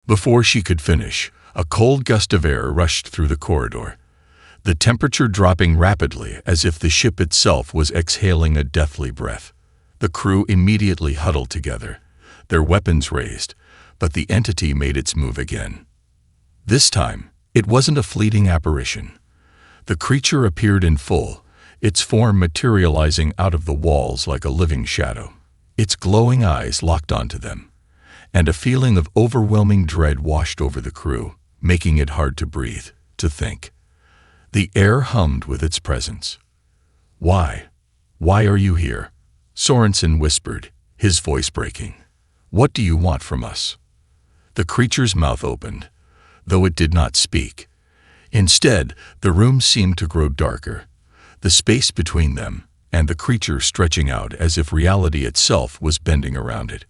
Before she could finish, a cold gust of air rushed through the corridor, the temperature dropping rapidly as if the ship itself was exhaling a deathly breath. The crew immediately huddled together, their weapons raised, but the entity made its move again. This time, it wasn't a fleeting apparition. The creature appeared in full, its form materializing out of the walls like a living shadow. Its glowing eyes locked onto them, and a feeling of overwhelming dread washed over the crew, making it hard to breathe, to think. The air hummed with its presence. "Why? Why are you here?" Sorensen whispered, his voice breaking. "What do you want from us?" The creature's mouth opened, though it did not speak. Instead, the room seemed to grow darker, the space between them and the creature stretching out as if reality itself was bending around it.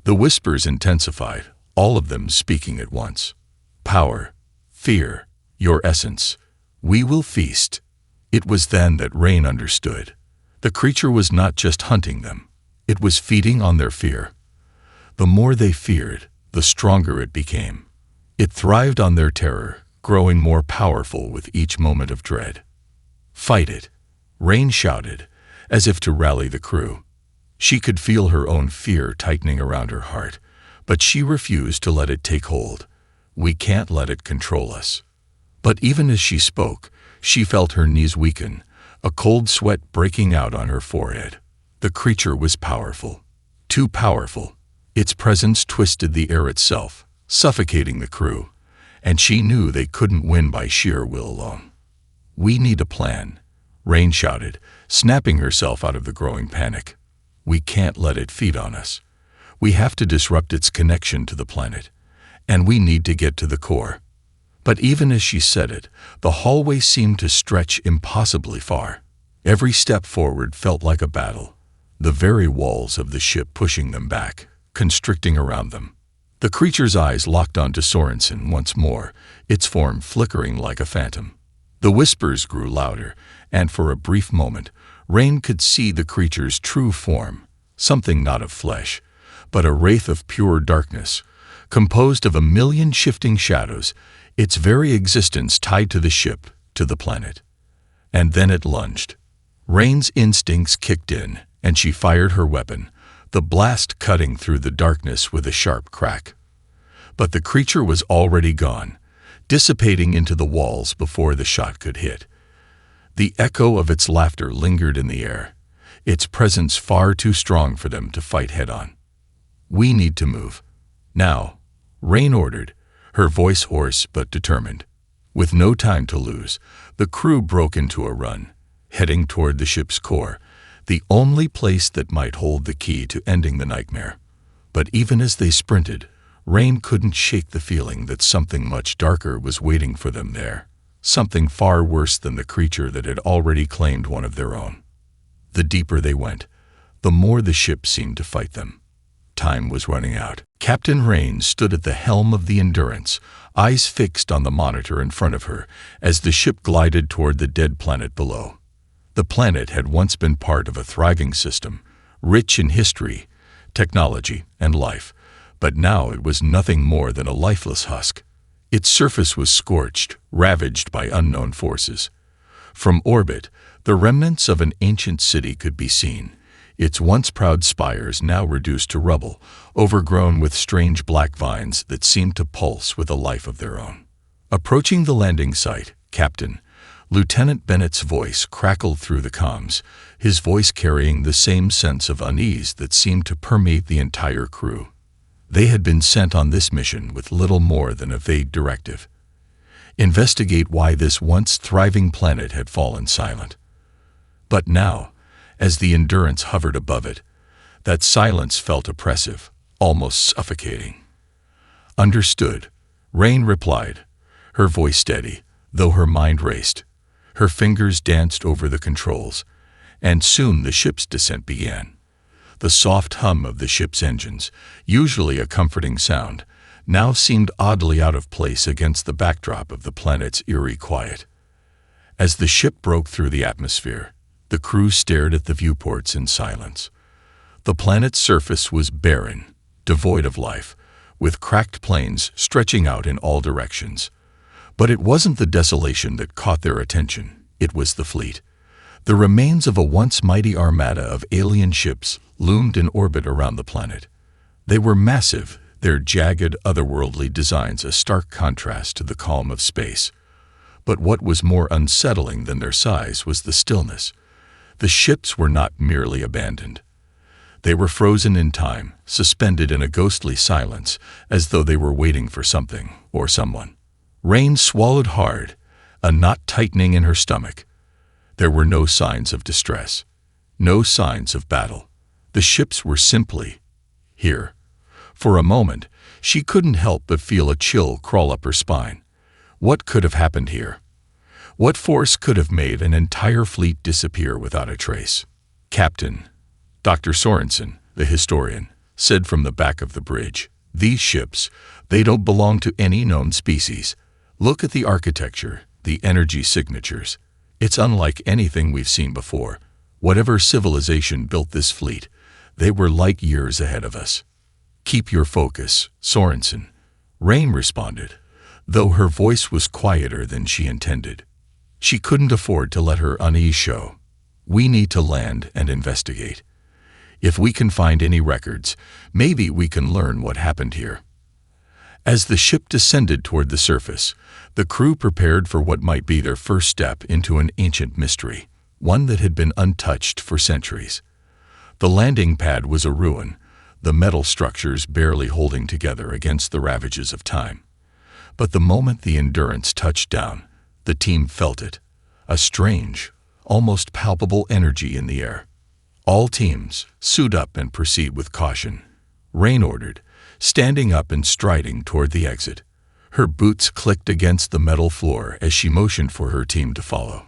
The whispers intensified, all of them speaking at once. "Power, fear, your essence. We will feast." It was then that Rain understood. The creature was not just hunting them. It was feeding on their fear. The more they feared, the stronger it became. It thrived on their terror, growing more powerful with each moment of dread. "Fight it," Rain shouted, as if to rally the crew. She could feel her own fear tightening around her heart, but she refused to let it take hold. "We can't let it control us." But even as she spoke, she felt her knees weaken, a cold sweat breaking out on her forehead. The creature was powerful. Too powerful. Its presence twisted the air itself, suffocating the crew, and she knew they couldn't win by sheer will alone. "We need a plan," Rain shouted, snapping herself out of the growing panic. "We can't let it feed on us. We have to disrupt its connection to the planet, and we need to get to the core." But even as she said it, the hallway seemed to stretch impossibly far. Every step forward felt like a battle, the very walls of the ship pushing them back, constricting around them. The creature's eyes locked onto Sorensen once more, its form flickering like a phantom. The whispers grew louder, and for a brief moment, Rain could see the creature's true form, something not of flesh, but a wraith of pure darkness, composed of a million shifting shadows, its very existence tied to the ship, to the planet. And then it lunged. Rain's instincts kicked in, and she fired her weapon, the blast cutting through the darkness with a sharp crack. But the creature was already gone, dissipating into the walls before the shot could hit. The echo of its laughter lingered in the air, its presence far too strong for them to fight head-on. "We need to move. Now," Rain ordered, her voice hoarse but determined. With no time to lose, the crew broke into a run, heading toward the ship's core, the only place that might hold the key to ending the nightmare. But even as they sprinted, Rain couldn't shake the feeling that something much darker was waiting for them there, something far worse than the creature that had already claimed one of their own. The deeper they went, the more the ship seemed to fight them. Time was running out. Captain Rain stood at the helm of the Endurance, eyes fixed on the monitor in front of her as the ship glided toward the dead planet below. The planet had once been part of a thriving system, rich in history, technology, and life, but now it was nothing more than a lifeless husk. Its surface was scorched, ravaged by unknown forces. From orbit, the remnants of an ancient city could be seen, its once proud spires now reduced to rubble, overgrown with strange black vines that seemed to pulse with a life of their own. Approaching the landing site, Captain, Lieutenant Bennett's voice crackled through the comms, his voice carrying the same sense of unease that seemed to permeate the entire crew. They had been sent on this mission with little more than a vague directive: investigate why this once thriving planet had fallen silent. But now, as the Endurance hovered above it, that silence felt oppressive, almost suffocating. "Understood," Rain replied, her voice steady, though her mind raced. Her fingers danced over the controls, and soon the ship's descent began. The soft hum of the ship's engines, usually a comforting sound, now seemed oddly out of place against the backdrop of the planet's eerie quiet. As the ship broke through the atmosphere, the crew stared at the viewports in silence. The planet's surface was barren, devoid of life, with cracked planes stretching out in all directions. But it wasn't the desolation that caught their attention, it was the fleet. The remains of a once mighty armada of alien ships loomed in orbit around the planet. They were massive, their jagged, otherworldly designs a stark contrast to the calm of space. But what was more unsettling than their size was the stillness. The ships were not merely abandoned. They were frozen in time, suspended in a ghostly silence, as though they were waiting for something or someone. Rain swallowed hard, a knot tightening in her stomach. There were no signs of distress, no signs of battle. The ships were simply here. For a moment, she couldn't help but feel a chill crawl up her spine. What could have happened here? What force could have made an entire fleet disappear without a trace? Captain Dr. Sorensen, the historian, said from the back of the bridge, "These ships, they don't belong to any known species. Look at the architecture, the energy signatures. It's unlike anything we've seen before. Whatever civilization built this fleet, they were light years ahead of us." "Keep your focus, Sorensen," Rain responded, though her voice was quieter than she intended. She couldn't afford to let her unease show. "We need to land and investigate. If we can find any records, maybe we can learn what happened here." As the ship descended toward the surface, the crew prepared for what might be their first step into an ancient mystery, one that had been untouched for centuries. The landing pad was a ruin, the metal structures barely holding together against the ravages of time. But the moment the Endurance touched down, the team felt it, a strange, almost palpable energy in the air. "All teams, suit up and proceed with caution," Rain ordered, standing up and striding toward the exit. Her boots clicked against the metal floor as she motioned for her team to follow.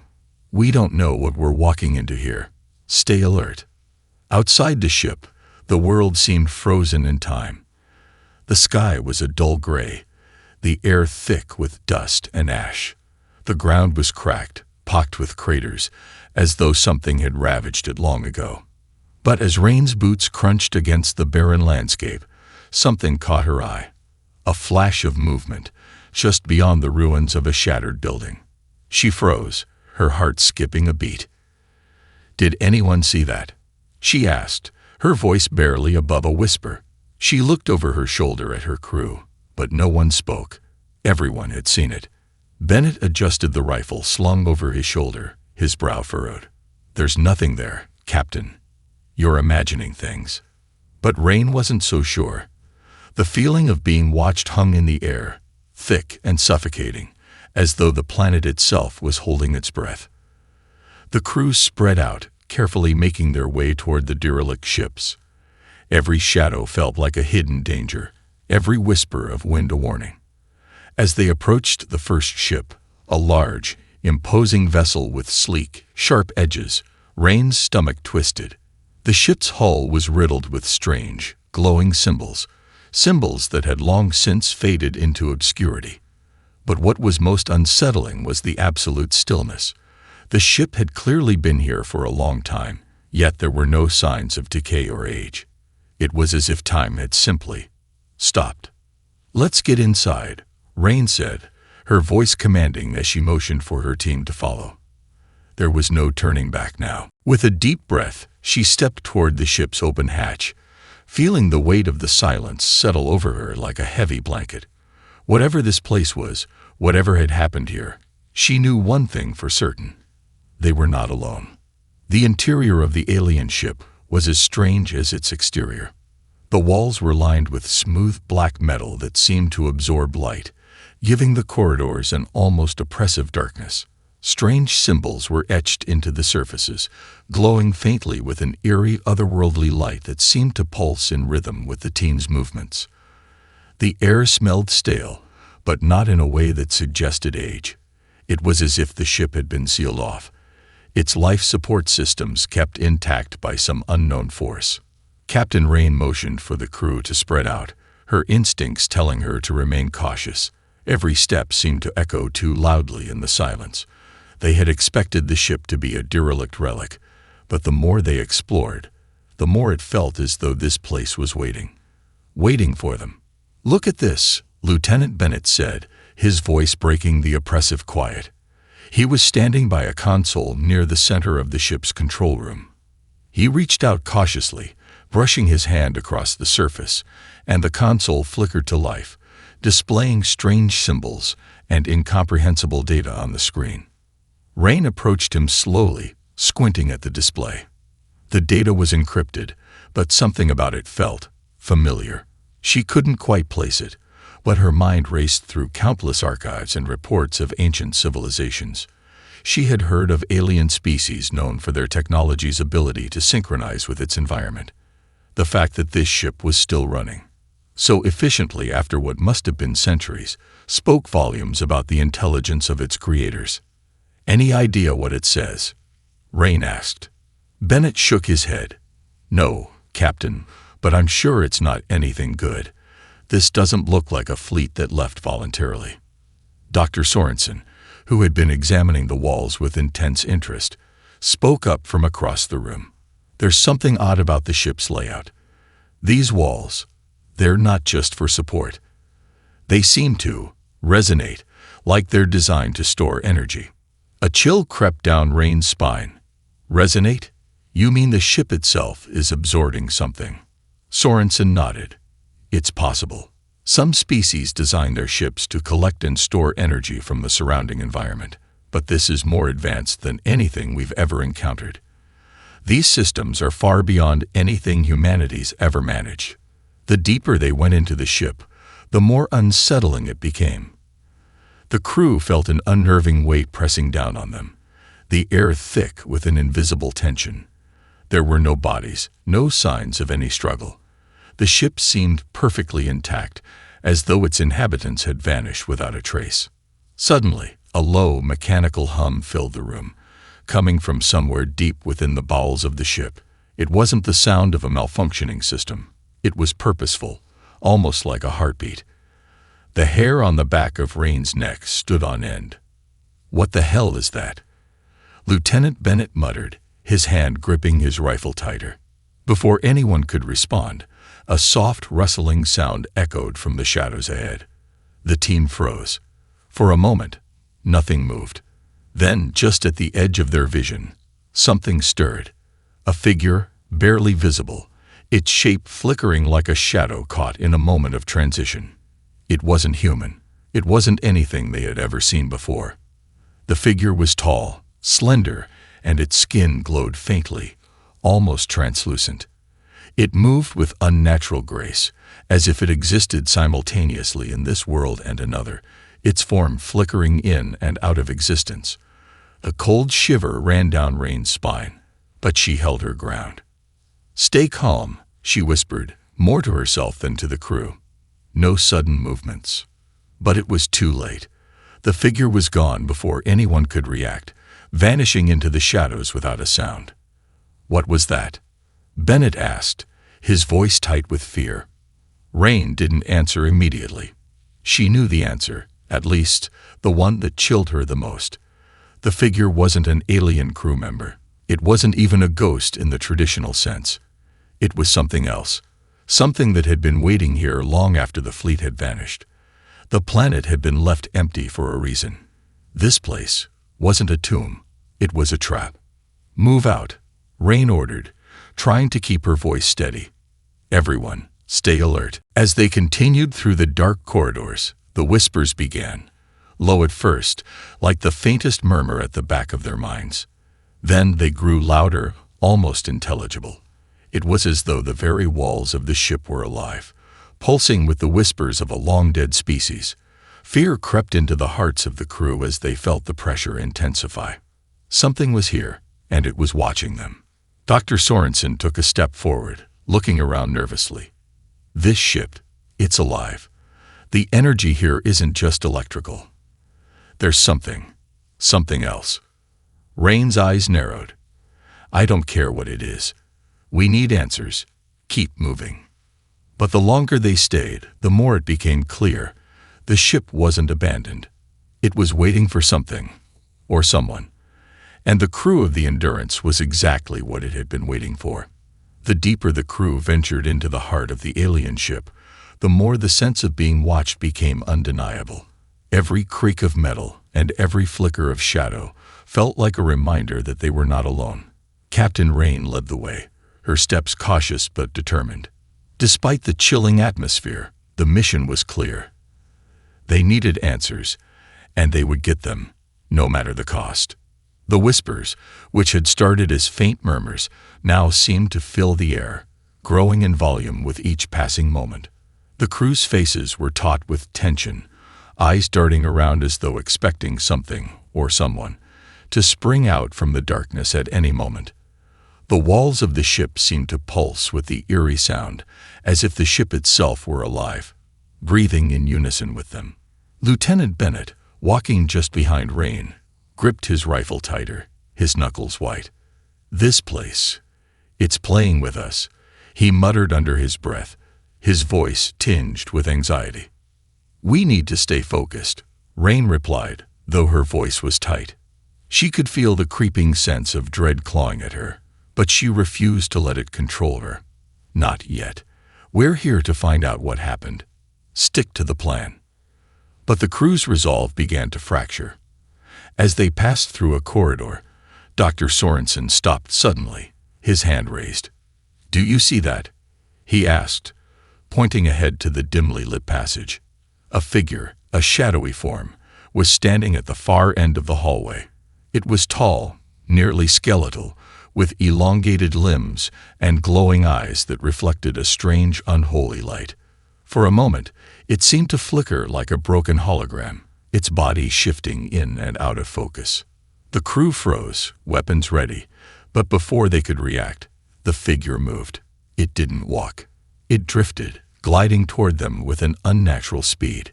"We don't know what we're walking into here. Stay alert." Outside the ship, the world seemed frozen in time. The sky was a dull gray, the air thick with dust and ash. The ground was cracked, pocked with craters, as though something had ravaged it long ago. But as Rain's boots crunched against the barren landscape, something caught her eye. A flash of movement, just beyond the ruins of a shattered building. She froze, her heart skipping a beat. "Did anyone see that?" she asked, her voice barely above a whisper. She looked over her shoulder at her crew, but no one spoke. Everyone had seen it. Bennett adjusted the rifle slung over his shoulder, his brow furrowed. "There's nothing there, Captain. You're imagining things." But Rain wasn't so sure. The feeling of being watched hung in the air, thick and suffocating, as though the planet itself was holding its breath. The crew spread out, carefully making their way toward the derelict ships. Every shadow felt like a hidden danger, every whisper of wind a warning. As they approached the first ship, a large, imposing vessel with sleek, sharp edges, Rain's stomach twisted. The ship's hull was riddled with strange, glowing symbols that had long since faded into obscurity. But what was most unsettling was the absolute stillness. The ship had clearly been here for a long time, yet there were no signs of decay or age. It was as if time had simply stopped. "Let's get inside," Rain said, her voice commanding as she motioned for her team to follow. There was no turning back now. With a deep breath, she stepped toward the ship's open hatch, feeling the weight of the silence settle over her like a heavy blanket. Whatever this place was, whatever had happened here, she knew one thing for certain. They were not alone. The interior of the alien ship was as strange as its exterior. The walls were lined with smooth black metal that seemed to absorb light, giving the corridors an almost oppressive darkness. Strange symbols were etched into the surfaces, glowing faintly with an eerie, otherworldly light that seemed to pulse in rhythm with the team's movements. The air smelled stale, but not in a way that suggested age. It was as if the ship had been sealed off, its life support systems kept intact by some unknown force. Captain Rain motioned for the crew to spread out, her instincts telling her to remain cautious. Every step seemed to echo too loudly in the silence. They had expected the ship to be a derelict relic, but the more they explored, the more it felt as though this place was waiting for them. "Look at this," Lieutenant Bennett said, his voice breaking the oppressive quiet. He was standing by a console near the center of the ship's control room. He reached out cautiously, brushing his hand across the surface, and the console flickered to life, displaying strange symbols and incomprehensible data on the screen. Rain approached him slowly, squinting at the display. The data was encrypted, but something about it felt familiar. She couldn't quite place it, but her mind raced through countless archives and reports of ancient civilizations. She had heard of alien species known for their technology's ability to synchronize with its environment. The fact that this ship was still running so efficiently after what must have been centuries spoke volumes about the intelligence of its creators. "Any idea what it says?" Rain asked. Bennett shook his head. "No, Captain, but I'm sure it's not anything good. This doesn't look like a fleet that left voluntarily." Dr. Sorensen, who had been examining the walls with intense interest, spoke up from across the room. "There's something odd about the ship's layout. These walls, they're not just for support. They seem to resonate, like they're designed to store energy." A chill crept down Rain's spine. "Resonate? You mean the ship itself is absorbing something?" Sorensen nodded. "It's possible. Some species design their ships to collect and store energy from the surrounding environment, but this is more advanced than anything we've ever encountered. These systems are far beyond anything humanity's ever managed." The deeper they went into the ship, the more unsettling it became. The crew felt an unnerving weight pressing down on them, the air thick with an invisible tension. There were no bodies, no signs of any struggle. The ship seemed perfectly intact, as though its inhabitants had vanished without a trace. Suddenly, a low, mechanical hum filled the room, coming from somewhere deep within the bowels of the ship. It wasn't the sound of a malfunctioning system. It was purposeful, almost like a heartbeat. The hair on the back of Rain's neck stood on end. "What the hell is that?" Lieutenant Bennett muttered, his hand gripping his rifle tighter. Before anyone could respond, a soft rustling sound echoed from the shadows ahead. The team froze. For a moment, nothing moved. Then, just at the edge of their vision, something stirred. A figure, barely visible, its shape flickering like a shadow caught in a moment of transition. It wasn't human. It wasn't anything they had ever seen before. The figure was tall, slender, and its skin glowed faintly, almost translucent. It moved with unnatural grace, as if it existed simultaneously in this world and another, its form flickering in and out of existence. A cold shiver ran down Rain's spine, but she held her ground. "Stay calm," she whispered, more to herself than to the crew. No sudden movements. But it was too late. The figure was gone before anyone could react, vanishing into the shadows without a sound. "What was that?" Bennett asked, his voice tight with fear. Rain didn't answer immediately. She knew the answer, at least the one that chilled her the most. The figure wasn't an alien crew member. It wasn't even a ghost in the traditional sense. It was something else, something that had been waiting here long after the fleet had vanished. The planet had been left empty for a reason. This place wasn't a tomb. It was a trap. "Move out," Rain ordered, trying to keep her voice steady. "Everyone, stay alert." As they continued through the dark corridors, the whispers began, low at first, like the faintest murmur at the back of their minds. Then they grew louder, almost intelligible. It was as though the very walls of the ship were alive, pulsing with the whispers of a long-dead species. Fear crept into the hearts of the crew as they felt the pressure intensify. Something was here, and it was watching them. Dr. Sorensen took a step forward, looking around nervously. "This ship, it's alive. The energy here isn't just electrical. There's something else." Rain's eyes narrowed. "I don't care what it is. We need answers. Keep moving." But the longer they stayed, the more it became clear. The ship wasn't abandoned. It was waiting for something, or someone. And the crew of the Endurance was exactly what it had been waiting for. The deeper the crew ventured into the heart of the alien ship, the more the sense of being watched became undeniable. Every creak of metal and every flicker of shadow felt like a reminder that they were not alone. Captain Rain led the way, her steps cautious but determined. Despite the chilling atmosphere, the mission was clear. They needed answers, and they would get them, no matter the cost. The whispers, which had started as faint murmurs, now seemed to fill the air, growing in volume with each passing moment. The crew's faces were taut with tension, eyes darting around as though expecting something, or someone, to spring out from the darkness at any moment. The walls of the ship seemed to pulse with the eerie sound, as if the ship itself were alive, breathing in unison with them. Lieutenant Bennett, walking just behind Rain, gripped his rifle tighter, his knuckles white. "This place, it's playing with us," he muttered under his breath, his voice tinged with anxiety. "We need to stay focused," Rain replied, though her voice was tight. She could feel the creeping sense of dread clawing at her, but she refused to let it control her. "Not yet. We're here to find out what happened. Stick to the plan." But the crew's resolve began to fracture. As they passed through a corridor, Dr. Sorensen stopped suddenly, his hand raised. "Do you see that?" he asked, pointing ahead to the dimly lit passage. A figure, a shadowy form, was standing at the far end of the hallway. It was tall, nearly skeletal, with elongated limbs and glowing eyes that reflected a strange, unholy light. For a moment, it seemed to flicker like a broken hologram, its body shifting in and out of focus. The crew froze, weapons ready, but before they could react, the figure moved. It didn't walk. It drifted, gliding toward them with an unnatural speed.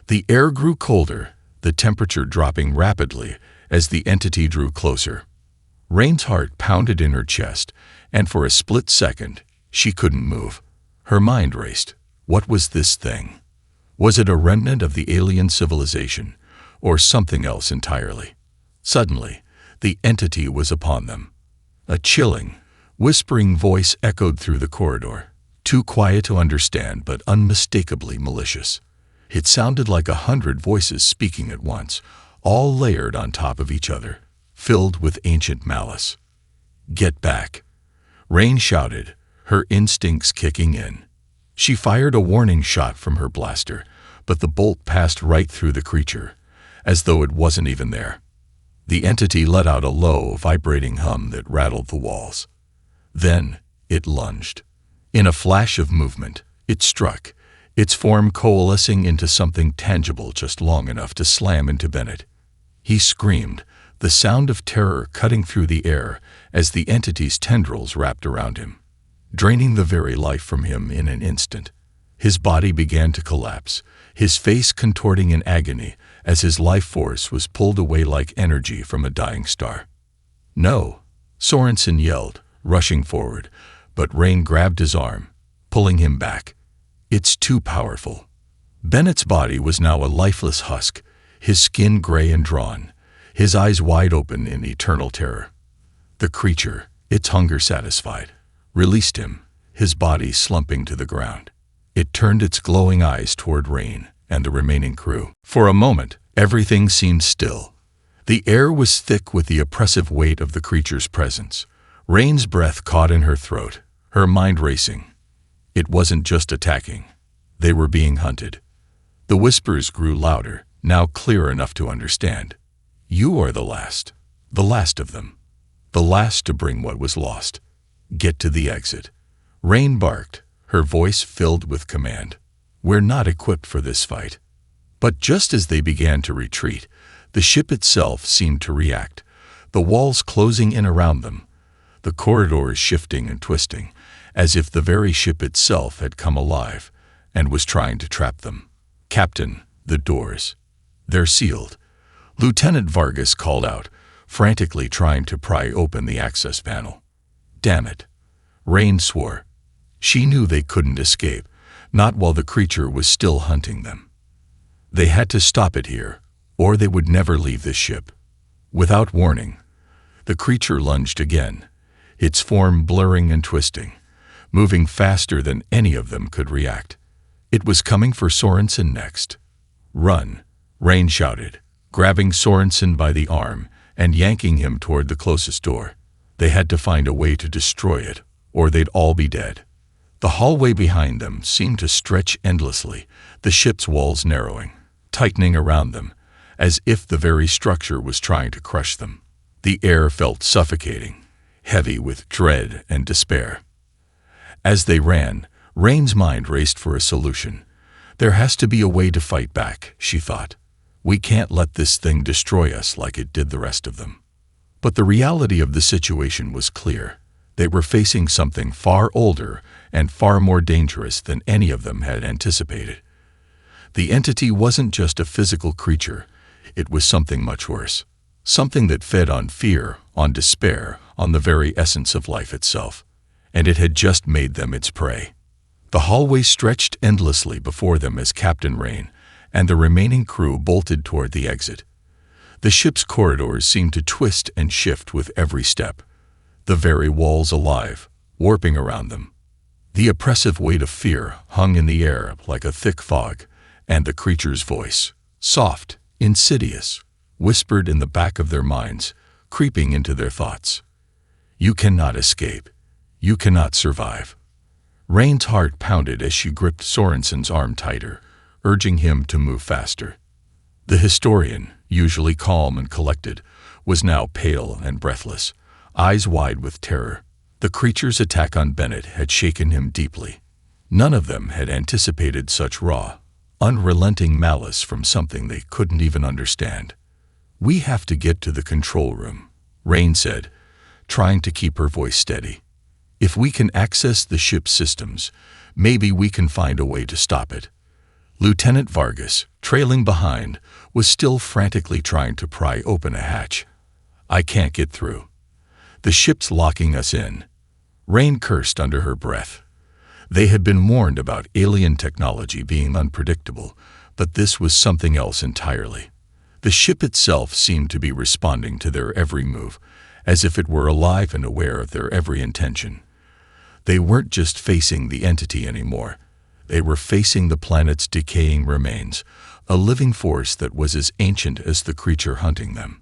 The air grew colder, the temperature dropping rapidly as the entity drew closer. Rain's heart pounded in her chest, and for a split second, she couldn't move. Her mind raced. What was this thing? Was it a remnant of the alien civilization, or something else entirely? Suddenly, the entity was upon them. A chilling, whispering voice echoed through the corridor, too quiet to understand but unmistakably malicious. It sounded like 100 voices speaking at once, all layered on top of each other, filled with ancient malice. "Get back!" Rain shouted, her instincts kicking in. She fired a warning shot from her blaster, but the bolt passed right through the creature, as though it wasn't even there. The entity let out a low, vibrating hum that rattled the walls. Then it lunged. In a flash of movement, it struck, its form coalescing into something tangible just long enough to slam into Bennett. He screamed, the sound of terror cutting through the air as the entity's tendrils wrapped around him, draining the very life from him in an instant. His body began to collapse, his face contorting in agony as his life force was pulled away like energy from a dying star. "No!" Sorensen yelled, rushing forward, but Rain grabbed his arm, pulling him back. "It's too powerful." Bennett's body was now a lifeless husk, his skin gray and drawn, his eyes wide open in eternal terror. The creature, its hunger satisfied, released him, his body slumping to the ground. It turned its glowing eyes toward Rain and the remaining crew. For a moment, everything seemed still. The air was thick with the oppressive weight of the creature's presence. Rain's breath caught in her throat, her mind racing. It wasn't just attacking. They were being hunted. The whispers grew louder, now clear enough to understand. "You are the last of them. The last to bring what was lost. Get to the exit." Rain barked, her voice filled with command. "We're not equipped for this fight." But just as they began to retreat, the ship itself seemed to react, the walls closing in around them, the corridors shifting and twisting, as if the very ship itself had come alive and was trying to trap them. "Captain, the doors. They're sealed," Lieutenant Vargas called out, frantically trying to pry open the access panel. "Damn it." Rain swore. She knew they couldn't escape, not while the creature was still hunting them. They had to stop it here, or they would never leave the ship. Without warning, the creature lunged again, its form blurring and twisting, moving faster than any of them could react. It was coming for Sorensen next. "Run," Rain shouted, grabbing Sorensen by the arm and yanking him toward the closest door. They had to find a way to destroy it, or they'd all be dead. The hallway behind them seemed to stretch endlessly, the ship's walls narrowing, tightening around them, as if the very structure was trying to crush them. The air felt suffocating, heavy with dread and despair. As they ran, Rain's mind raced for a solution. There has to be a way to fight back, she thought. We can't let this thing destroy us like it did the rest of them. But the reality of the situation was clear. They were facing something far older and far more dangerous than any of them had anticipated. The entity wasn't just a physical creature. It was something much worse. Something that fed on fear, on despair, on the very essence of life itself. And it had just made them its prey. The hallway stretched endlessly before them as Captain Rain and the remaining crew bolted toward the exit. The ship's corridors seemed to twist and shift with every step, the very walls alive, warping around them. The oppressive weight of fear hung in the air like a thick fog, and the creature's voice, soft, insidious, whispered in the back of their minds, creeping into their thoughts. "You cannot escape. You cannot survive." Rain's heart pounded as she gripped Sorensen's arm tighter, urging him to move faster. The historian, usually calm and collected, was now pale and breathless, eyes wide with terror. The creature's attack on Bennett had shaken him deeply. None of them had anticipated such raw, unrelenting malice from something they couldn't even understand. "We have to get to the control room," Rain said, trying to keep her voice steady. "If we can access the ship's systems, maybe we can find a way to stop it." Lieutenant Vargas, trailing behind, was still frantically trying to pry open a hatch. "I can't get through. The ship's locking us in." Rain cursed under her breath. They had been warned about alien technology being unpredictable, but this was something else entirely. The ship itself seemed to be responding to their every move, as if it were alive and aware of their every intention. They weren't just facing the entity anymore. They were facing the planet's decaying remains, a living force that was as ancient as the creature hunting them.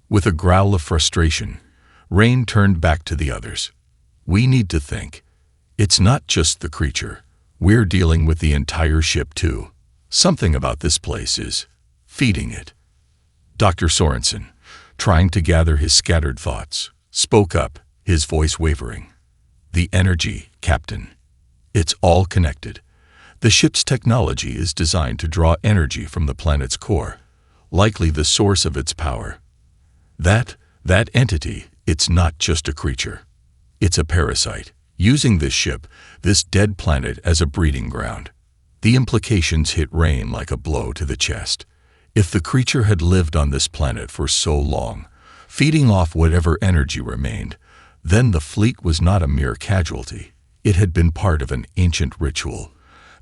With a growl of frustration, Rain turned back to the others. "We need to think. It's not just the creature. We're dealing with the entire ship too. Something about this place is feeding it." Dr. Sorensen, trying to gather his scattered thoughts, spoke up, his voice wavering. "The energy, Captain. It's all connected. The ship's technology is designed to draw energy from the planet's core, likely the source of its power. That entity, it's not just a creature. It's a parasite, using this ship, this dead planet, as a breeding ground." The implications hit Rain like a blow to the chest. If the creature had lived on this planet for so long, feeding off whatever energy remained, then the fleet was not a mere casualty. It had been part of an ancient ritual,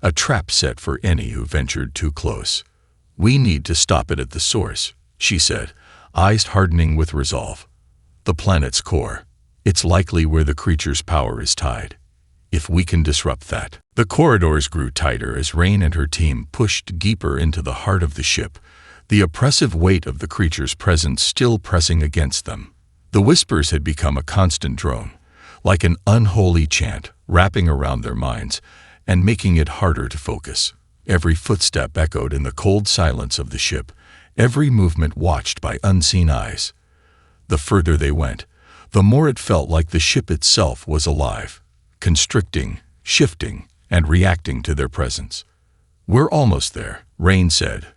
a trap set for any who ventured too close. "We need to stop it at the source," she said, eyes hardening with resolve. "The planet's core. It's likely where the creature's power is tied. If we can disrupt that." The corridors grew tighter as Rain and her team pushed deeper into the heart of the ship, the oppressive weight of the creature's presence still pressing against them. The whispers had become a constant drone, like an unholy chant, wrapping around their minds and making it harder to focus. Every footstep echoed in the cold silence of the ship, every movement watched by unseen eyes. The further they went, the more it felt like the ship itself was alive, constricting, shifting, and reacting to their presence. "We're almost there," Rain said,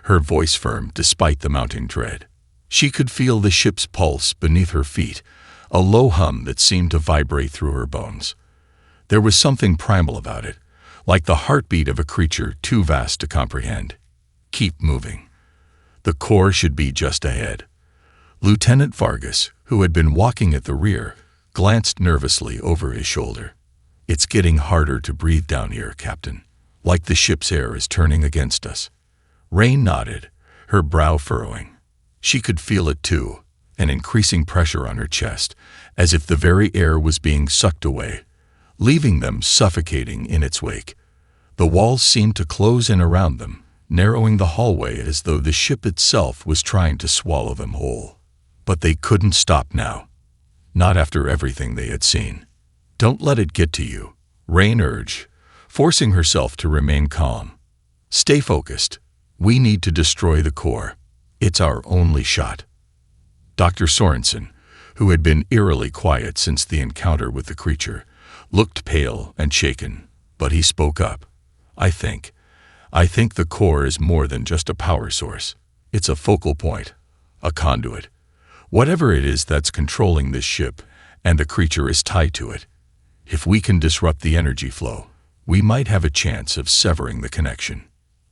her voice firm despite the mounting dread. She could feel the ship's pulse beneath her feet, a low hum that seemed to vibrate through her bones. There was something primal about it, like the heartbeat of a creature too vast to comprehend. "Keep moving. The core should be just ahead." Lieutenant Vargas, who had been walking at the rear, glanced nervously over his shoulder. "It's getting harder to breathe down here, Captain, like the ship's air is turning against us." Rain nodded, her brow furrowing. She could feel it too, an increasing pressure on her chest, as if the very air was being sucked away, leaving them suffocating in its wake. The walls seemed to close in around them, narrowing the hallway as though the ship itself was trying to swallow them whole. But they couldn't stop now. Not after everything they had seen. "Don't let it get to you," Rain urged, forcing herself to remain calm. "Stay focused. We need to destroy the core. It's our only shot." Dr. Sorensen, who had been eerily quiet since the encounter with the creature, looked pale and shaken, but he spoke up. I think the core is more than just a power source. It's a focal point, a conduit. Whatever it is that's controlling this ship, and the creature is tied to it. If we can disrupt the energy flow, we might have a chance of severing the connection."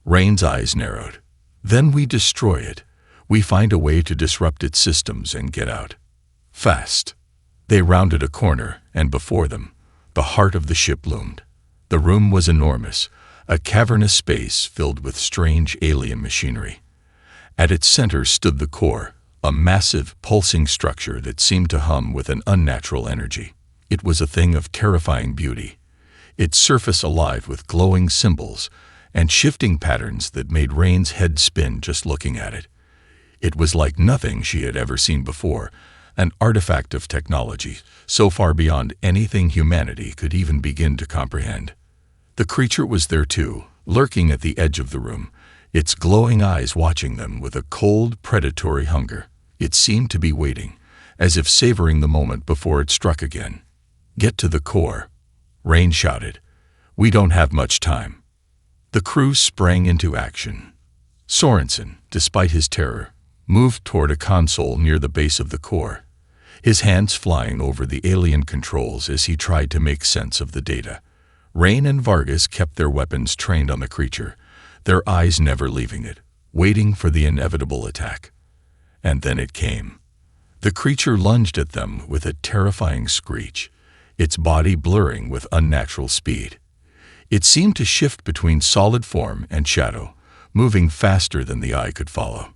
Rain's eyes narrowed. "Then we destroy it. We find a way to disrupt its systems and get out. Fast." They rounded a corner, and before them, the heart of the ship loomed. The room was enormous, a cavernous space filled with strange alien machinery. At its center stood the core, a massive, pulsing structure that seemed to hum with an unnatural energy. It was a thing of terrifying beauty, its surface alive with glowing symbols and shifting patterns that made Rain's head spin just looking at it. It was like nothing she had ever seen before, an artifact of technology so far beyond anything humanity could even begin to comprehend. The creature was there too, lurking at the edge of the room, its glowing eyes watching them with a cold, predatory hunger. It seemed to be waiting, as if savoring the moment before it struck again. "Get to the core," Rain shouted. "We don't have much time." The crew sprang into action. Sorensen, despite his terror, moved toward a console near the base of the core, his hands flying over the alien controls as he tried to make sense of the data. Rain and Vargas kept their weapons trained on the creature, their eyes never leaving it, waiting for the inevitable attack. And then it came. The creature lunged at them with a terrifying screech, its body blurring with unnatural speed. It seemed to shift between solid form and shadow, moving faster than the eye could follow.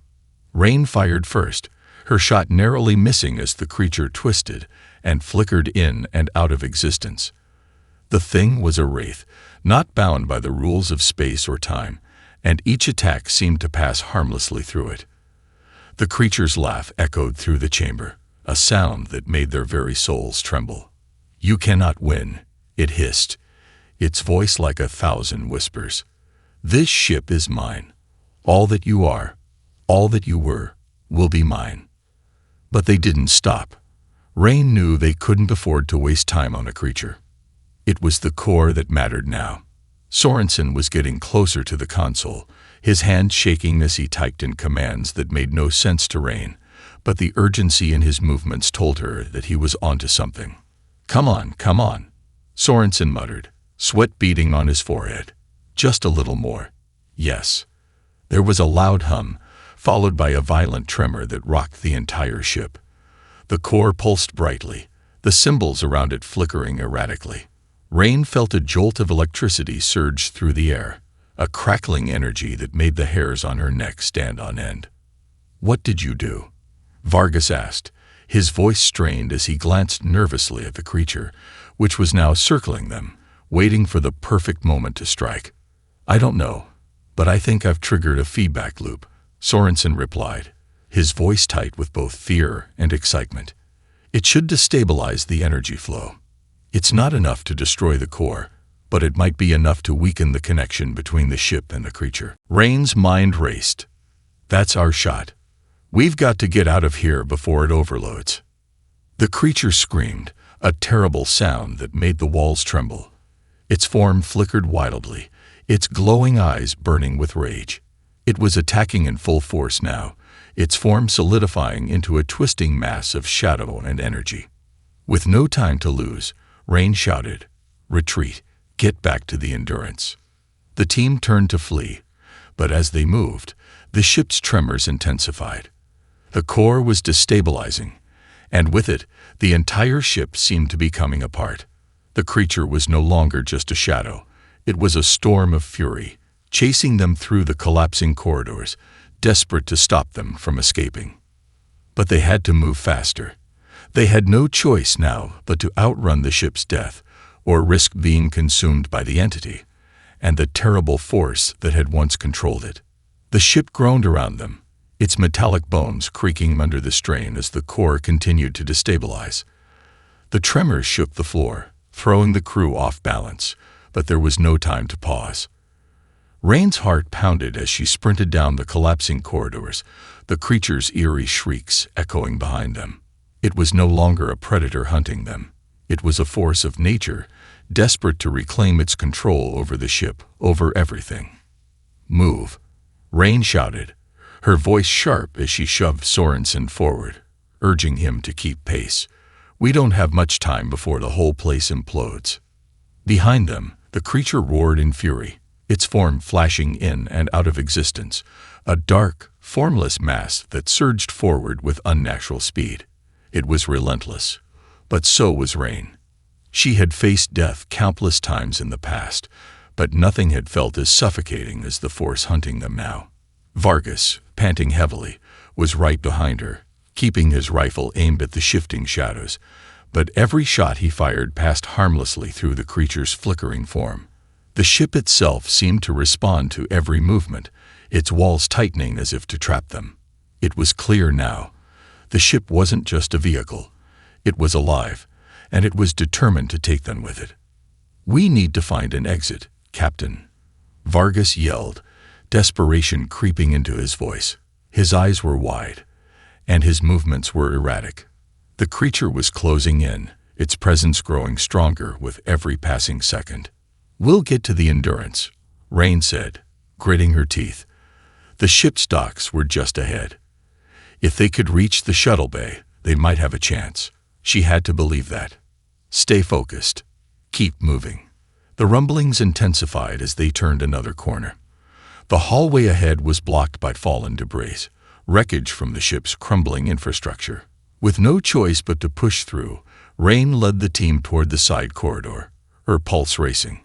Rain fired first, her shot narrowly missing as the creature twisted and flickered in and out of existence. The thing was a wraith, not bound by the rules of space or time, and each attack seemed to pass harmlessly through it. The creature's laugh echoed through the chamber, a sound that made their very souls tremble. "You cannot win," it hissed, its voice like 1,000 whispers. "This ship is mine. All that you are, all that you were, will be mine." But they didn't stop. Rain knew they couldn't afford to waste time on a creature. It was the core that mattered now. Sorensen was getting closer to the console, his hand shaking as he typed in commands that made no sense to Rain, but the urgency in his movements told her that he was onto something. Come on," Sorensen muttered, sweat beading on his forehead. "Just a little more." Yes. There was a loud hum, followed by a violent tremor that rocked the entire ship. The core pulsed brightly, the symbols around it flickering erratically. Rain felt a jolt of electricity surge through the air, a crackling energy that made the hairs on her neck stand on end. "What did you do?" Vargas asked, his voice strained as he glanced nervously at the creature, which was now circling them, waiting for the perfect moment to strike. "I don't know, but I think I've triggered a feedback loop," Sorensen replied, his voice tight with both fear and excitement. "It should destabilize the energy flow. It's not enough to destroy the core, but it might be enough to weaken the connection between the ship and the creature." Rain's mind raced. "That's our shot. We've got to get out of here before it overloads." The creature screamed, a terrible sound that made the walls tremble. Its form flickered wildly, its glowing eyes burning with rage. It was attacking in full force now, its form solidifying into a twisting mass of shadow and energy. With no time to lose, Rain shouted, "Retreat, get back to the Endurance." The team turned to flee, but as they moved, the ship's tremors intensified. The core was destabilizing, and with it, the entire ship seemed to be coming apart. The creature was no longer just a shadow. It was a storm of fury, chasing them through the collapsing corridors, desperate to stop them from escaping. But they had to move faster. They had no choice now but to outrun the ship's death, or risk being consumed by the entity. and the terrible force that had once controlled it. The ship groaned around them, its metallic bones creaking under the strain as the core continued to destabilize. The tremors shook the floor, throwing the crew off balance, but there was no time to pause. Rain's heart pounded as she sprinted down the collapsing corridors, the creature's eerie shrieks echoing behind them. It was no longer a predator hunting them. It was a force of nature, desperate to reclaim its control over the ship, over everything. "Move," Rain shouted, her voice sharp as she shoved Sorensen forward, urging him to keep pace. "We don't have much time before the whole place implodes." Behind them, the creature roared in fury, its form flashing in and out of existence, a dark, formless mass that surged forward with unnatural speed. It was relentless, but so was Rain. She had faced death countless times in the past, but nothing had felt as suffocating as the force hunting them now. Vargas, panting heavily, was right behind her, keeping his rifle aimed at the shifting shadows, but every shot he fired passed harmlessly through the creature's flickering form. The ship itself seemed to respond to every movement, its walls tightening as if to trap them. It was clear now. The ship wasn't just a vehicle. It was alive, and it was determined to take them with it. "We need to find an exit, Captain," Vargas yelled, desperation creeping into his voice. His eyes were wide, and his movements were erratic. The creature was closing in, its presence growing stronger with every passing second. "We'll get to the Endurance," Rain said, gritting her teeth. The ship's docks were just ahead. If they could reach the shuttle bay, they might have a chance. She had to believe that. "Stay focused. Keep moving." The rumblings intensified as they turned another corner. The hallway ahead was blocked by fallen debris, wreckage from the ship's crumbling infrastructure. With no choice but to push through, Rain led the team toward the side corridor, her pulse racing.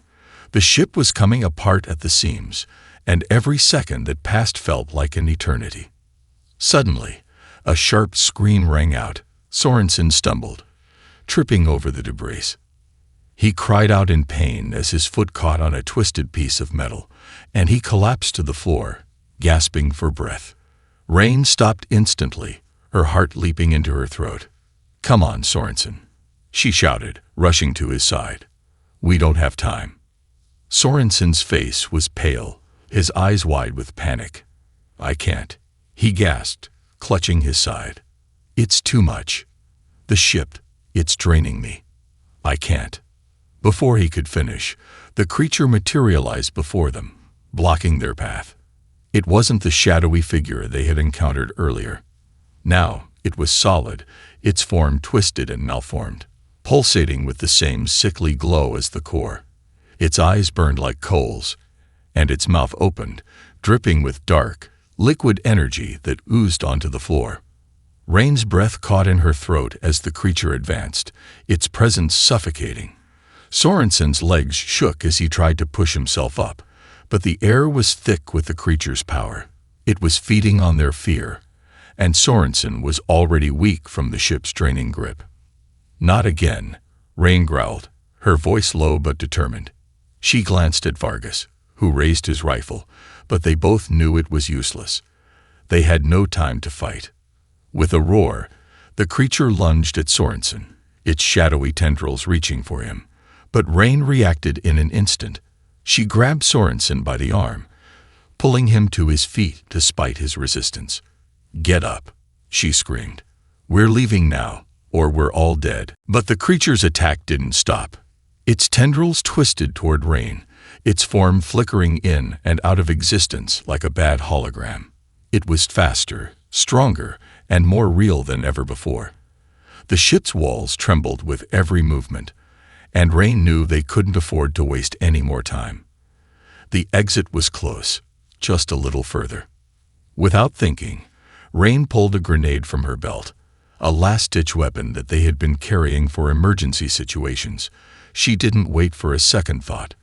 The ship was coming apart at the seams, and every second that passed felt like an eternity. Suddenly, a sharp scream rang out. Sorensen stumbled, tripping over the debris. He cried out in pain as his foot caught on a twisted piece of metal, and he collapsed to the floor, gasping for breath. Rain stopped instantly, her heart leaping into her throat. "Come on, Sorensen," she shouted, rushing to his side. "We don't have time." Sorensen's face was pale, his eyes wide with panic. "I can't," he gasped, clutching his side. "It's too much. The ship, it's draining me. I can't." Before he could finish, the creature materialized before them, blocking their path. It wasn't the shadowy figure they had encountered earlier. Now, it was solid, its form twisted and malformed, pulsating with the same sickly glow as the core. Its eyes burned like coals, and its mouth opened, dripping with dark, liquid energy that oozed onto the floor. Rain's breath caught in her throat as the creature advanced, its presence suffocating. Sorensen's legs shook as he tried to push himself up, but the air was thick with the creature's power. It was feeding on their fear, and Sorensen was already weak from the ship's draining grip. "Not again," Rain growled, her voice low but determined. She glanced at Vargas, who raised his rifle, but they both knew it was useless. They had no time to fight. With a roar, the creature lunged at Sorensen, its shadowy tendrils reaching for him. But Rain reacted in an instant. She grabbed Sorensen by the arm, pulling him to his feet despite his resistance. "Get up," she screamed. "We're leaving now, or we're all dead." But the creature's attack didn't stop. Its tendrils twisted toward Rain, its form flickering in and out of existence like a bad hologram. It was faster, stronger, and more real than ever before. The ship's walls trembled with every movement, and Rain knew they couldn't afford to waste any more time. The exit was close, just a little further. Without thinking, Rain pulled a grenade from her belt, a last-ditch weapon that they had been carrying for emergency situations. She didn't wait for a second thought.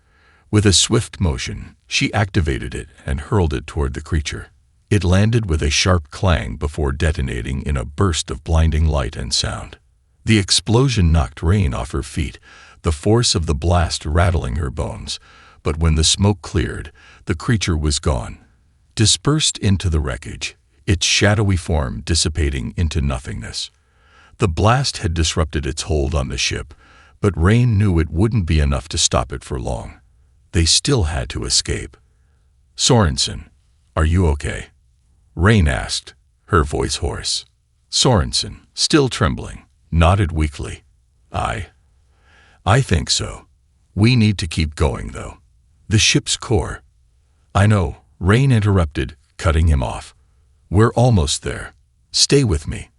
With a swift motion, she activated it and hurled it toward the creature. It landed with a sharp clang before detonating in a burst of blinding light and sound. The explosion knocked Rain off her feet, the force of the blast rattling her bones, But when the smoke cleared, the creature was gone, dispersed into the wreckage, its shadowy form dissipating into nothingness. The blast had disrupted its hold on the ship, but Rain knew it wouldn't be enough to stop it for long. They still had to escape. "Sorensen, are you okay?" Rain asked, her voice hoarse. Sorensen, still trembling, nodded weakly. I think so. We need to keep going, though. The ship's core." "I know," Rain interrupted, cutting him off. "We're almost there. Stay with me."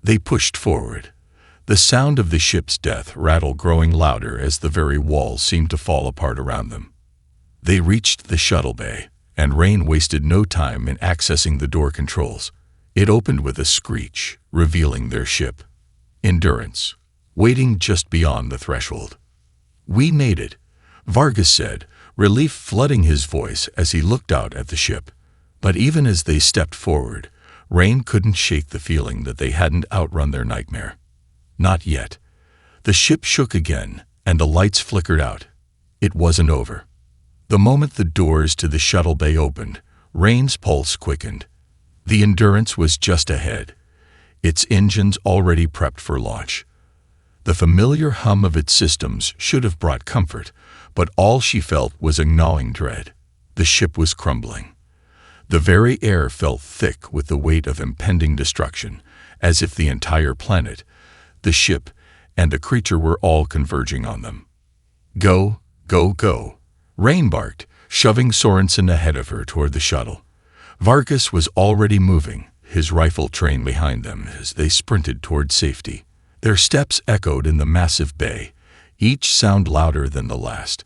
They pushed forward. The sound of the ship's death rattle growing louder as the very walls seemed to fall apart around them. They reached the shuttle bay, and Rain wasted no time in accessing the door controls. It opened with a screech, revealing their ship, Endurance, waiting just beyond the threshold. "We made it," Vargas said, relief flooding his voice as he looked out at the ship. But even as they stepped forward, Rain couldn't shake the feeling that they hadn't outrun their nightmare. Not yet. The ship shook again, and the lights flickered out. It wasn't over. The moment the doors to the shuttle bay opened, Rain's pulse quickened. The Endurance was just ahead, its engines already prepped for launch. The familiar hum of its systems should have brought comfort, but all she felt was a gnawing dread. The ship was crumbling. The very air felt thick with the weight of impending destruction, as if the entire planet, the ship, and the creature were all converging on them. "Go, go, go," Rain barked, shoving Sorensen ahead of her toward the shuttle. Vargas was already moving, his rifle trained behind them as they sprinted toward safety. Their steps echoed in the massive bay, each sound louder than the last,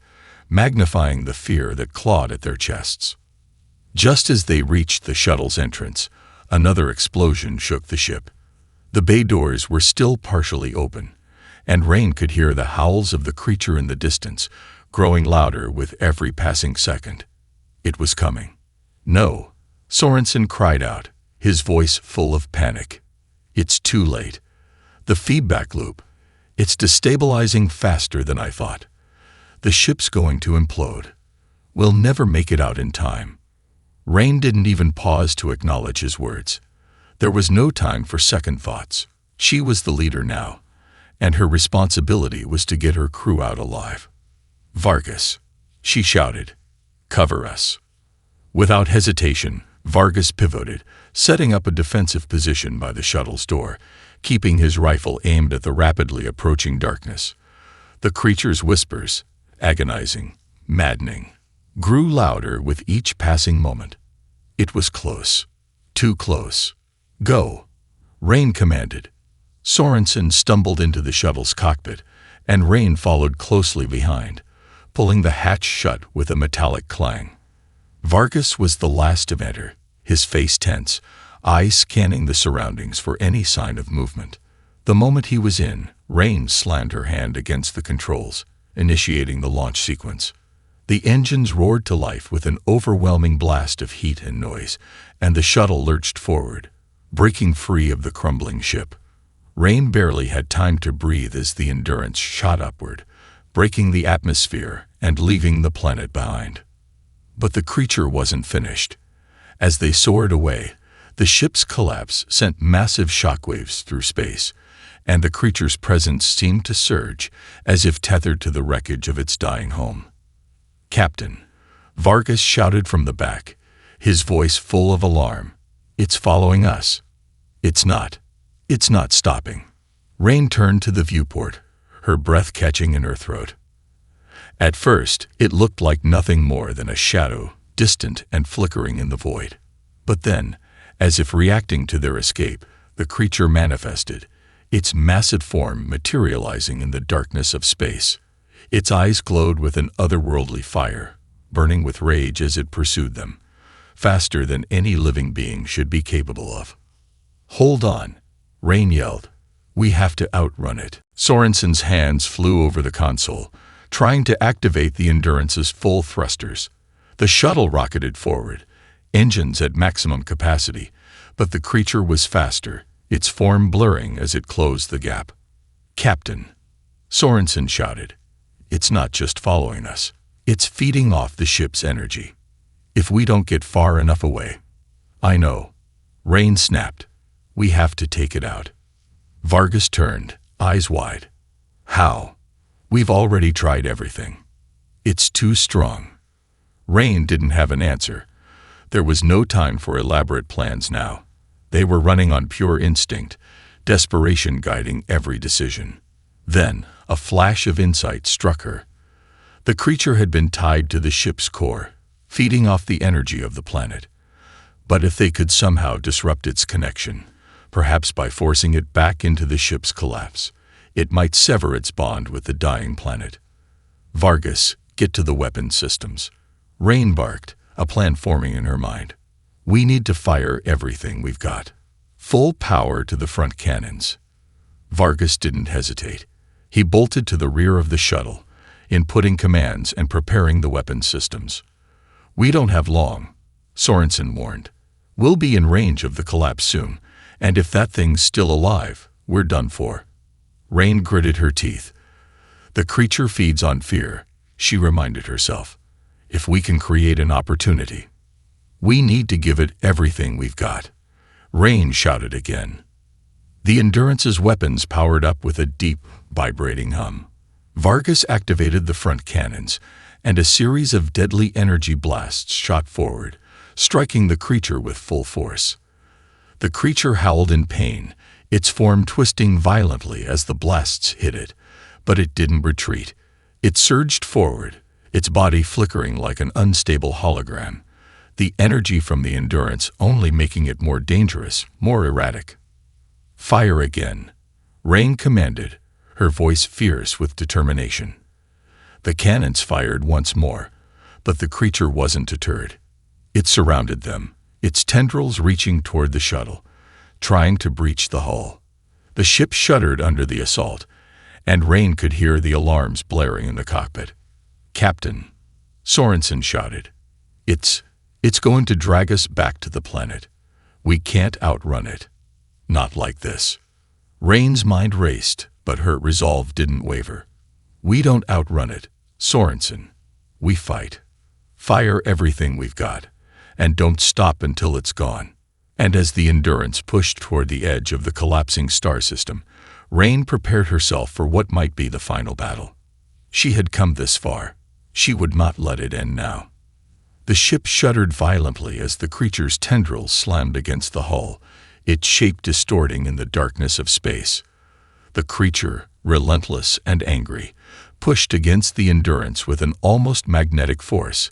magnifying the fear that clawed at their chests. Just as they reached the shuttle's entrance, another explosion shook the ship. The bay doors were still partially open, and Rain could hear the howls of the creature in the distance, growing louder with every passing second. It was coming. "No," Sorensen cried out, his voice full of panic. "It's too late. The feedback loop. It's destabilizing faster than I thought. The ship's going to implode. We'll never make it out in time." Rain didn't even pause to acknowledge his words. There was no time for second thoughts. She was the leader now, and her responsibility was to get her crew out alive. "Vargas," she shouted, "cover us." Without hesitation, Vargas pivoted, setting up a defensive position by the shuttle's door, keeping his rifle aimed at the rapidly approaching darkness. The creature's whispers, agonizing, maddening, grew louder with each passing moment. It was close. Too close. "Go," Rain commanded. Sorensen stumbled into the shuttle's cockpit, and Rain followed closely behind, pulling the hatch shut with a metallic clang. Vargas was the last to enter, his face tense, eyes scanning the surroundings for any sign of movement. The moment he was in, Rain slammed her hand against the controls, initiating the launch sequence. The engines roared to life with an overwhelming blast of heat and noise, and the shuttle lurched forward, breaking free of the crumbling ship. Rain barely had time to breathe as the Endurance shot upward, breaking the atmosphere and leaving the planet behind. But the creature wasn't finished. As they soared away, the ship's collapse sent massive shockwaves through space, and the creature's presence seemed to surge, as if tethered to the wreckage of its dying home. "Captain," Vargas shouted from the back, his voice full of alarm. "It's following us." It's not stopping." Rain turned to the viewport, her breath catching in her throat. At first, it looked like nothing more than a shadow, distant and flickering in the void. But then, as if reacting to their escape, the creature manifested, its massive form materializing in the darkness of space. Its eyes glowed with an otherworldly fire, burning with rage as it pursued them, faster than any living being should be capable of. "Hold on," Rain yelled. "We have to outrun it." Sorensen's hands flew over the console, trying to activate the Endurance's full thrusters. The shuttle rocketed forward, engines at maximum capacity, but the creature was faster, its form blurring as it closed the gap. "Captain," Sorensen shouted, "it's not just following us, It's feeding off the ship's energy. If we don't get far enough away. I know. Rain snapped. We have to take it out. Vargas turned, eyes wide. How? We've already tried everything. It's too strong. Rain didn't have an answer. There was no time for elaborate plans now. They were running on pure instinct, desperation guiding every decision. Then, a flash of insight struck her. The creature had been tied to the ship's core, feeding off the energy of the planet. But if they could somehow disrupt its connection, perhaps by forcing it back into the ship's collapse, it might sever its bond with the dying planet. Vargas, get to the weapon systems. Rain barked, a plan forming in her mind. We need to fire everything we've got. Full power to the front cannons. Vargas didn't hesitate. He bolted to the rear of the shuttle, inputting commands and preparing the weapon systems. We don't have long, Sorensen warned. We'll be in range of the collapse soon, and if that thing's still alive, we're done for. Rain gritted her teeth. The creature feeds on fear, she reminded herself. If we can create an opportunity, we need to give it everything we've got. Rain shouted again. The Endurance's weapons powered up with a deep, vibrating hum. Vargas activated the front cannons, and a series of deadly energy blasts shot forward, striking the creature with full force. The creature howled in pain, its form twisting violently as the blasts hit it, but it didn't retreat. It surged forward, its body flickering like an unstable hologram, the energy from the Endurance only making it more dangerous, more erratic. Fire again, Rain commanded, her voice fierce with determination. The cannons fired once more, but the creature wasn't deterred. It surrounded them, its tendrils reaching toward the shuttle, trying to breach the hull. The ship shuddered under the assault, and Rain could hear the alarms blaring in the cockpit. Captain, Sorensen shouted. It's going to drag us back to the planet. We can't outrun it. Not like this. Rain's mind raced, but her resolve didn't waver. We don't outrun it, Sorensen. We fight. Fire everything we've got, and don't stop until it's gone. And as the Endurance pushed toward the edge of the collapsing star system, Rain prepared herself for what might be the final battle. She had come this far. She would not let it end now. The ship shuddered violently as the creature's tendrils slammed against the hull, its shape distorting in the darkness of space. The creature, relentless and angry, pushed against the Endurance with an almost magnetic force,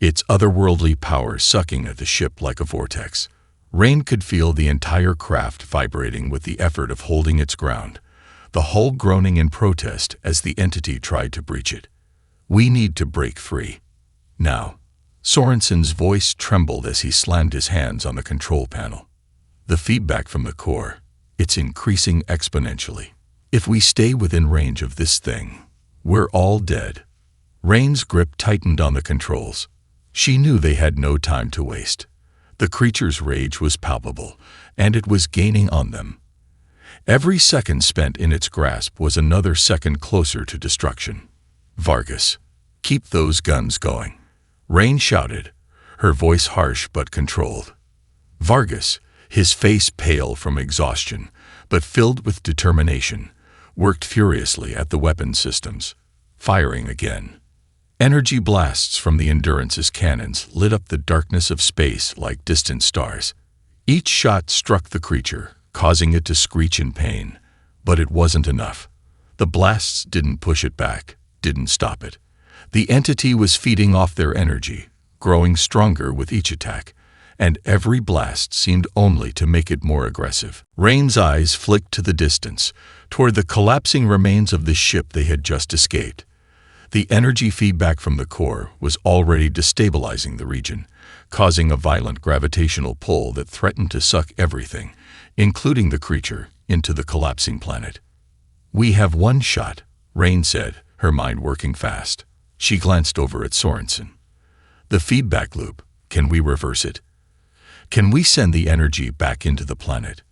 its otherworldly power sucking at the ship like a vortex. Rain could feel the entire craft vibrating with the effort of holding its ground, the hull groaning in protest as the entity tried to breach it. We need to break free. Now. Sorensen's voice trembled as he slammed his hands on the control panel. The feedback from the core, it's increasing exponentially. If we stay within range of this thing, we're all dead. Rain's grip tightened on the controls. She knew they had no time to waste. The creature's rage was palpable, and it was gaining on them. Every second spent in its grasp was another second closer to destruction. Vargas, keep those guns going. Rain shouted, her voice harsh but controlled. Vargas, his face pale from exhaustion, but filled with determination, worked furiously at the weapon systems, firing again. Energy blasts from the Endurance's cannons lit up the darkness of space like distant stars. Each shot struck the creature, causing it to screech in pain, but it wasn't enough. The blasts didn't push it back, didn't stop it. The entity was feeding off their energy, growing stronger with each attack, and every blast seemed only to make it more aggressive. Rain's eyes flicked to the distance, toward the collapsing remains of the ship they had just escaped. The energy feedback from the core was already destabilizing the region, causing a violent gravitational pull that threatened to suck everything, including the creature, into the collapsing planet. We have one shot, Rain said, her mind working fast. She glanced over at Sorensen. The feedback loop, can we reverse it? Can we send the energy back into the planet?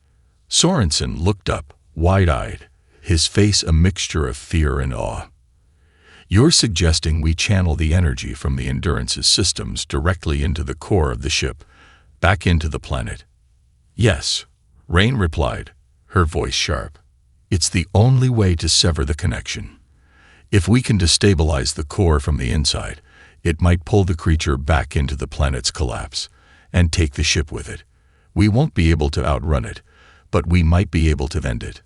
Sorensen looked up, wide-eyed, his face a mixture of fear and awe. You're suggesting we channel the energy from the Endurance's systems directly into the core of the ship, back into the planet? Yes, Rain replied, her voice sharp. It's the only way to sever the connection. If we can destabilize the core from the inside, it might pull the creature back into the planet's collapse and take the ship with it. We won't be able to outrun it, but we might be able to end it.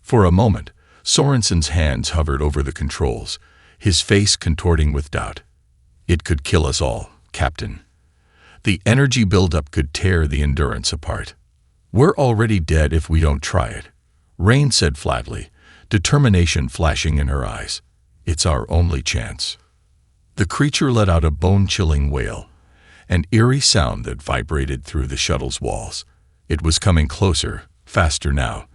For a moment, Sorensen's hands hovered over the controls, his face contorting with doubt. It could kill us all, Captain. The energy buildup could tear the Endurance apart. We're already dead if we don't try it, Rain said flatly, determination flashing in her eyes. It's our only chance. The creature let out a bone-chilling wail, an eerie sound that vibrated through the shuttle's walls. It was coming closer, faster now,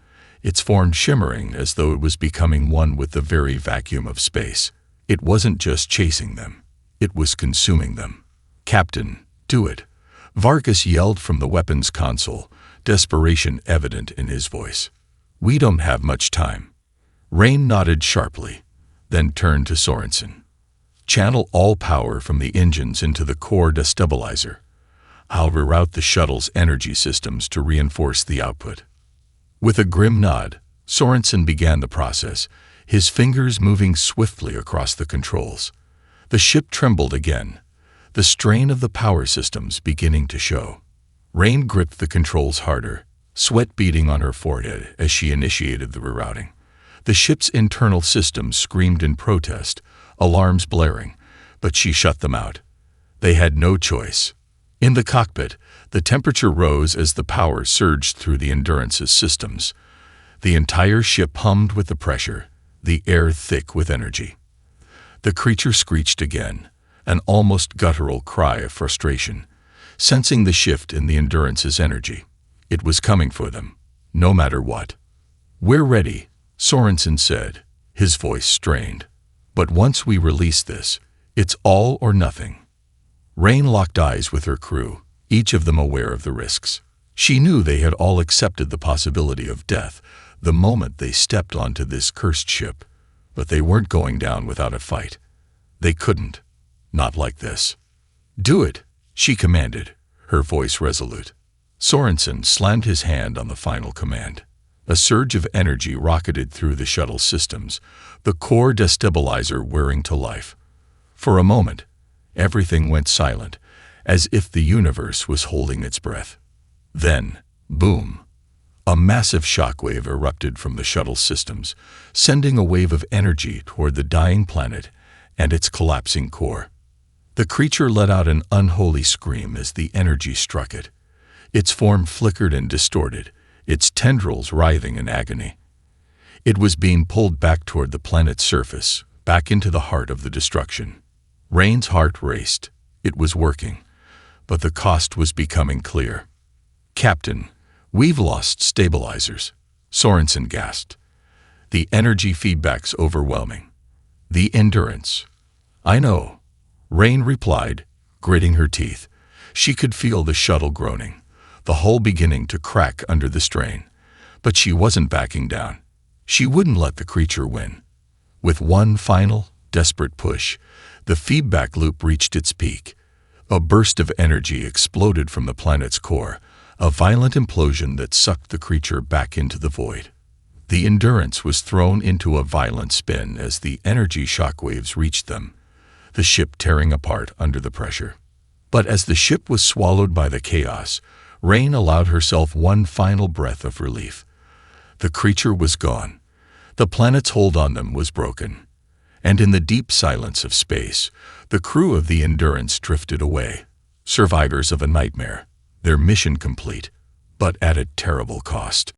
its form shimmering as though it was becoming one with the very vacuum of space. It wasn't just chasing them, it was consuming them. Captain, do it, Vargas yelled from the weapons console, desperation evident in his voice. We don't have much time. Rain nodded sharply, then turned to Sorensen. Channel all power from the engines into the core destabilizer. I'll reroute the shuttle's energy systems to reinforce the output. With a grim nod, Sorensen began the process, his fingers moving swiftly across the controls. The ship trembled again, the strain of the power systems beginning to show. Rain gripped the controls harder, sweat beading on her forehead as she initiated the rerouting. The ship's internal systems screamed in protest, alarms blaring, but she shut them out. They had no choice. In the cockpit, the temperature rose as the power surged through the Endurance's systems. The entire ship hummed with the pressure, the air thick with energy. The creature screeched again, an almost guttural cry of frustration, sensing the shift in the Endurance's energy. It was coming for them, no matter what. We're ready, Sorensen said, his voice strained. But once we release this, it's all or nothing. Rain locked eyes with her crew, each of them aware of the risks. She knew they had all accepted the possibility of death the moment they stepped onto this cursed ship, but they weren't going down without a fight. They couldn't. Not like this. Do it, she commanded, her voice resolute. Sorensen slammed his hand on the final command. A surge of energy rocketed through the shuttle systems, the core destabilizer whirring to life. For a moment, everything went silent, as if the universe was holding its breath. Then, boom! A massive shockwave erupted from the shuttle systems, sending a wave of energy toward the dying planet and its collapsing core. The creature let out an unholy scream as the energy struck it. Its form flickered and distorted, its tendrils writhing in agony. It was being pulled back toward the planet's surface, back into the heart of the destruction. Rain's heart raced. It was working, but the cost was becoming clear. Captain, we've lost stabilizers, Sorensen gasped. The energy feedback's overwhelming. The Endurance. I know, Rain replied, gritting her teeth. She could feel the shuttle groaning, the hull beginning to crack under the strain. But she wasn't backing down. She wouldn't let the creature win. With one final, desperate push, the feedback loop reached its peak. A burst of energy exploded from the planet's core, a violent implosion that sucked the creature back into the void. The Endurance was thrown into a violent spin as the energy shockwaves reached them, the ship tearing apart under the pressure. But as the ship was swallowed by the chaos, Rain allowed herself one final breath of relief. The creature was gone. The planet's hold on them was broken. And in the deep silence of space, the crew of the Endurance drifted away, survivors of a nightmare, their mission complete, but at a terrible cost.